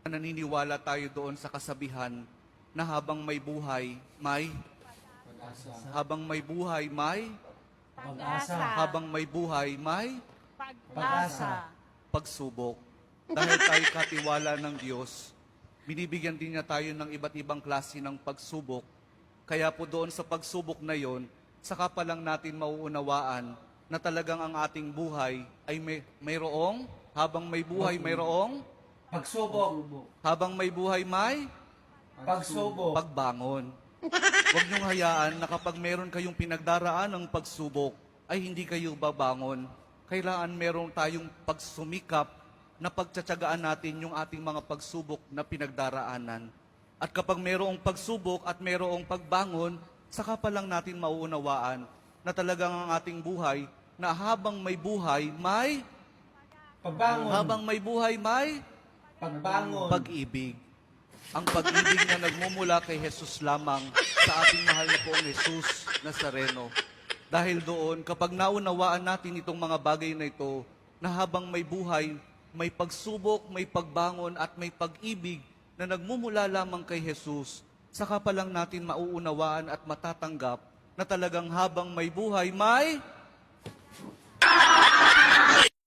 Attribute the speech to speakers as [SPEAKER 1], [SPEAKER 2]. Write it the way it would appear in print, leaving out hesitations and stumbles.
[SPEAKER 1] Naniniwala tayo doon sa kasabihan na habang may buhay, may
[SPEAKER 2] Pag-asa.
[SPEAKER 1] habang may buhay, may
[SPEAKER 2] Pag-asa.
[SPEAKER 1] habang may buhay, may
[SPEAKER 2] Pag-asa.
[SPEAKER 1] pagsubok. Dahil tayo katiwala ng Diyos, binibigyan din niya tayo ng iba't ibang klase ng pagsubok. Kaya po doon sa pagsubok na yon, saka pa lang natin mauunawaan na talagang ang ating buhay ay mayroong, habang may buhay, mayroong,
[SPEAKER 2] Pagsubok.
[SPEAKER 1] habang may buhay, may
[SPEAKER 2] Pagsubok.
[SPEAKER 1] pagbangon. Huwag niyong hayaan na kapag meron kayong pinagdaraan ng pagsubok, ay hindi kayo babangon. Kailangan meron tayong pagsumikap na pagtsatsagaan natin yung ating mga pagsubok na pinagdaraanan. At kapag merong pagsubok at merong pagbangon, saka pa lang natin mauunawaan na talagang ang ating buhay, na habang may buhay, may
[SPEAKER 2] Pagbangon.
[SPEAKER 1] habang may buhay, may
[SPEAKER 2] Pagbangon.
[SPEAKER 1] pag-ibig. Ang pag-ibig na nagmumula kay Jesus lamang sa ating mahal na poong Jesus Nazareno. Dahil doon, kapag naunawaan natin itong mga bagay na ito, na habang may buhay, may pagsubok, may pagbangon at may pag-ibig na nagmumula lamang kay Jesus, saka pa lang natin mauunawaan at matatanggap na talagang habang may buhay, may